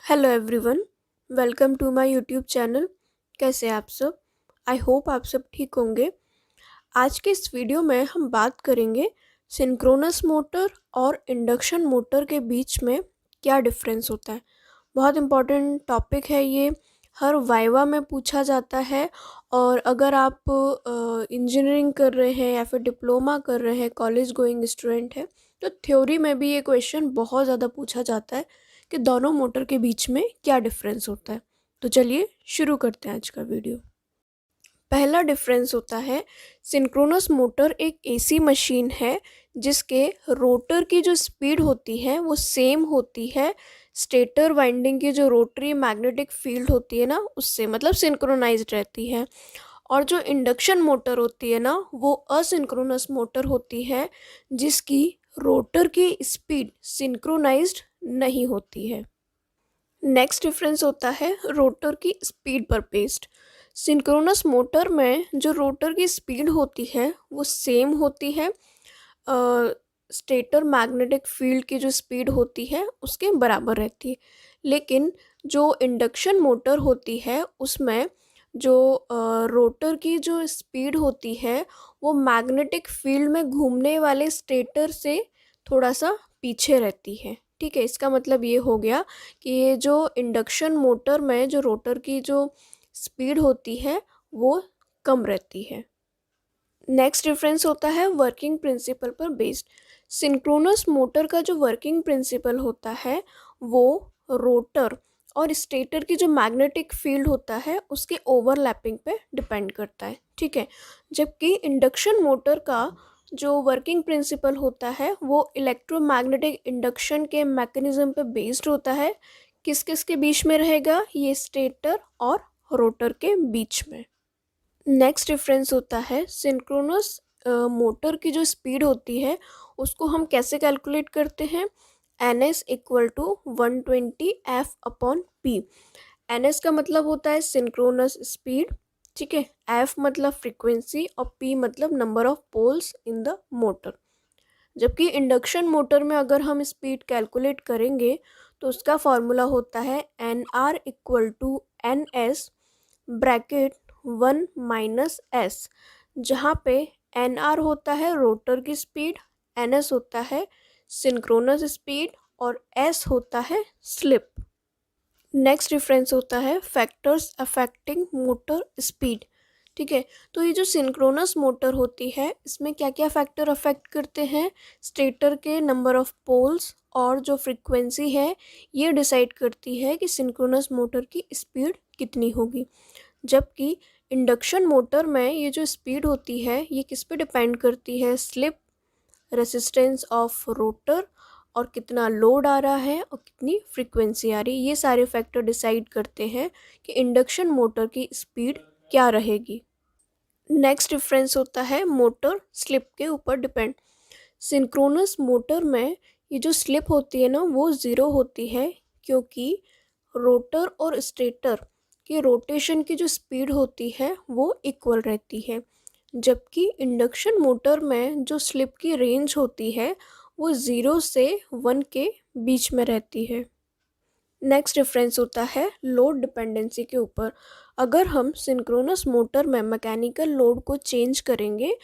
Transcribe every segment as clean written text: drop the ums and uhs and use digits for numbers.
Hello everyone, welcome to my YouTube channel. कैसे हैं आप सब? आई होप आप सब ठीक होंगे। आज के इस वीडियो में हम बात करेंगे सिंक्रोनस मोटर और इंडक्शन मोटर के बीच में क्या डिफरेंस होता है। बहुत इम्पॉर्टेंट टॉपिक है ये, हर वाइवा में पूछा जाता है। और अगर आप इंजीनियरिंग कर रहे हैं या फिर डिप्लोमा कर रहे हैं, कॉलेज गोइंग स्टूडेंट है, तो थ्योरी में भी ये क्वेश्चन बहुत ज़्यादा पूछा जाता है कि दोनों मोटर के बीच में क्या डिफरेंस होता है। तो चलिए शुरू करते हैं आज का वीडियो। पहला डिफरेंस होता है, सिंक्रोनस मोटर एक एसी मशीन है जिसके रोटर की जो स्पीड होती है वो सेम होती है स्टेटर वाइंडिंग की जो रोटरी मैग्नेटिक फील्ड होती है ना उससे, मतलब सिंक्रोनाइज्ड रहती है। और जो इंडक्शन मोटर होती है ना वो असिंक्रोनस मोटर होती है जिसकी रोटर की स्पीड सिंक्रोनाइज्ड नहीं होती है। नेक्स्ट डिफरेंस होता है रोटर की स्पीड पर बेस्ड। सिंक्रोनस मोटर में जो रोटर की स्पीड होती है वो सेम होती है स्टेटर मैग्नेटिक फील्ड की जो स्पीड होती है उसके बराबर रहती है। लेकिन जो इंडक्शन मोटर होती है उसमें जो रोटर की जो स्पीड होती है वो मैग्नेटिक फील्ड में घूमने वाले स्टेटर से थोड़ा सा पीछे रहती है। ठीक है, इसका मतलब ये हो गया कि ये जो इंडक्शन मोटर में जो रोटर की जो स्पीड होती है वो कम रहती है। नेक्स्ट डिफरेंस होता है वर्किंग प्रिंसिपल पर बेस्ड। सिंक्रोनस मोटर का जो वर्किंग प्रिंसिपल होता है वो रोटर और स्टेटर की जो मैग्नेटिक फील्ड होता है उसके ओवरलैपिंग पे डिपेंड करता है। ठीक है, जबकि इंडक्शन मोटर का जो वर्किंग प्रिंसिपल होता है वो इलेक्ट्रोमैग्नेटिक इंडक्शन के मैकेनिज्म पे बेस्ड होता है। किस किस के बीच में रहेगा? ये स्टेटर और रोटर के बीच में। नेक्स्ट डिफरेंस होता है सिंक्रोनस मोटर की जो स्पीड होती है उसको हम कैसे कैलकुलेट करते हैं। N S equal to 120 F upon P. N S का मतलब होता है सिंक्रोनस स्पीड, ठीक है। एफ मतलब फ्रीक्वेंसी और पी मतलब number of poles in the motor. जबकि इंडक्शन मोटर में अगर हम स्पीड कैलकुलेट करेंगे तो उसका फॉर्मूला होता है N R equal to N S bracket 1 - s, जहाँ पे एन आर होता है रोटर की स्पीड, एन एस होता है सिंक्रोनस स्पीड और एस होता है स्लिप। नेक्स्ट डिफरेंस होता है फैक्टर्स अफेक्टिंग मोटर स्पीड। ठीक है, तो ये जो सिंक्रोनस मोटर होती है इसमें क्या क्या फैक्टर अफेक्ट करते हैं? स्टेटर के नंबर ऑफ पोल्स और जो फ्रीक्वेंसी है ये डिसाइड करती है कि सिंक्रोनस मोटर की स्पीड कितनी होगी। जबकि इंडक्शन मोटर में ये जो स्पीड होती है ये किस पे डिपेंड करती है? स्लिप, रेसिस्टेंस ऑफ रोटर और कितना लोड आ रहा है और कितनी फ्रीक्वेंसी आ रही है। ये सारे फैक्टर डिसाइड करते हैं कि इंडक्शन मोटर की स्पीड क्या रहेगी। नेक्स्ट डिफरेंस होता है मोटर स्लिप के ऊपर डिपेंड। सिंक्रोनस मोटर में ये जो स्लिप होती है ना वो ज़ीरो होती है क्योंकि रोटर और स्टेटर की रोटेशन की जो स्पीड होती है वो इक्वल रहती है। जबकि इंडक्शन मोटर में जो स्लिप की रेंज होती है वो 0 से 1 के बीच में रहती है। नेक्स्ट डिफरेंस होता है लोड डिपेंडेंसी के ऊपर। अगर हम सिंक्रोनस मोटर में मैकेनिकल लोड को चेंज करेंगे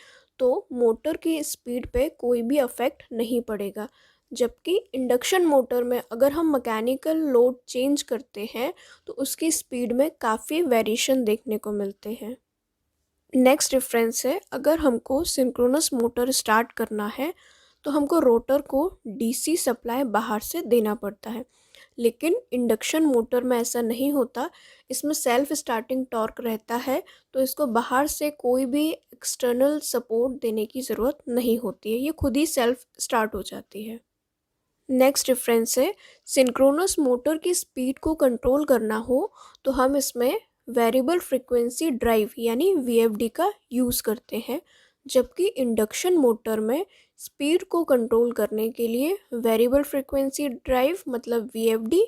तो मोटर की स्पीड पे कोई भी अफेक्ट नहीं पड़ेगा। जबकि इंडक्शन मोटर में अगर हम मैकेनिकल लोड चेंज करते हैं तो उसकी स्पीड में काफ़ी वेरिएशन देखने को मिलते हैं। नेक्स्ट डिफरेंस है, अगर हमको सिंक्रोनस मोटर स्टार्ट करना है तो हमको रोटर को डीसी सप्लाई बाहर से देना पड़ता है। लेकिन इंडक्शन मोटर में ऐसा नहीं होता, इसमें सेल्फ स्टार्टिंग टॉर्क रहता है तो इसको बाहर से कोई भी एक्सटर्नल सपोर्ट देने की ज़रूरत नहीं होती है, ये खुद ही सेल्फ स्टार्ट हो जाती है। नेक्स्ट डिफरेंस है, सिंक्रोनस मोटर की स्पीड को कंट्रोल करना हो तो हम इसमें वेरिएबल फ्रीक्वेंसी ड्राइव यानी वीएफडी का यूज़ करते हैं। जबकि इंडक्शन मोटर में स्पीड को कंट्रोल करने के लिए वेरिएबल फ्रीक्वेंसी ड्राइव मतलब VFD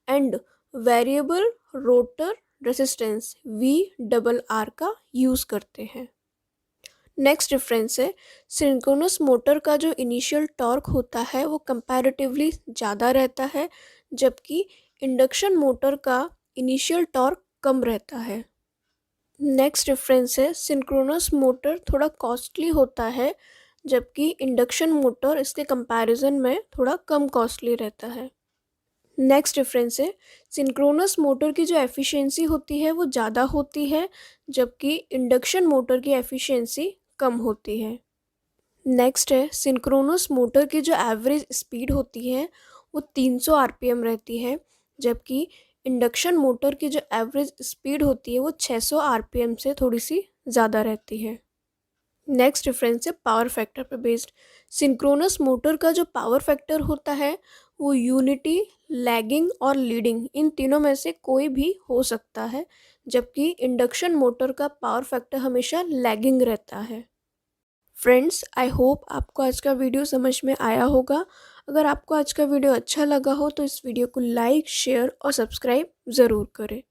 and variable rotor resistance VRR का यूज़ करते हैं। नेक्स्ट डिफरेंस है, सिंक्रोनस मोटर का जो इनिशियल टॉर्क होता है वो कंपैरेटिवली ज़्यादा रहता है, जबकि इंडक्शन मोटर का इनिशियल टॉर्क कम रहता है। नेक्स्ट डिफरेंस है सिंक्रोनस मोटर थोड़ा कॉस्टली होता है, जबकि इंडक्शन मोटर इसके कंपैरिजन में थोड़ा कम कॉस्टली रहता है। नेक्स्ट डिफरेंस है सिंक्रोनस मोटर की जो एफिशिएंसी होती है वो ज़्यादा होती है, जबकि इंडक्शन मोटर की एफिशिएंसी कम होती है। नेक्स्ट है सिंक्रोनस मोटर की जो एवरेज स्पीड होती है वो 300 आरपीएम रहती है, जबकि इंडक्शन मोटर की जो एवरेज स्पीड होती है वो 600 आरपीएम से थोड़ी सी ज़्यादा रहती है। नेक्स्ट डिफरेंस है पावर फैक्टर पे बेस्ड। सिंक्रोनस मोटर का जो पावर फैक्टर होता है वो यूनिटी, लैगिंग और लीडिंग इन तीनों में से कोई भी हो सकता है, जबकि इंडक्शन मोटर का पावर फैक्टर हमेशा लैगिंग रहता है। फ्रेंड्स, आई होप आपको आज का वीडियो समझ में आया होगा। अगर आपको आज का वीडियो अच्छा लगा हो तो इस वीडियो को लाइक, शेयर और सब्सक्राइब ज़रूर करें।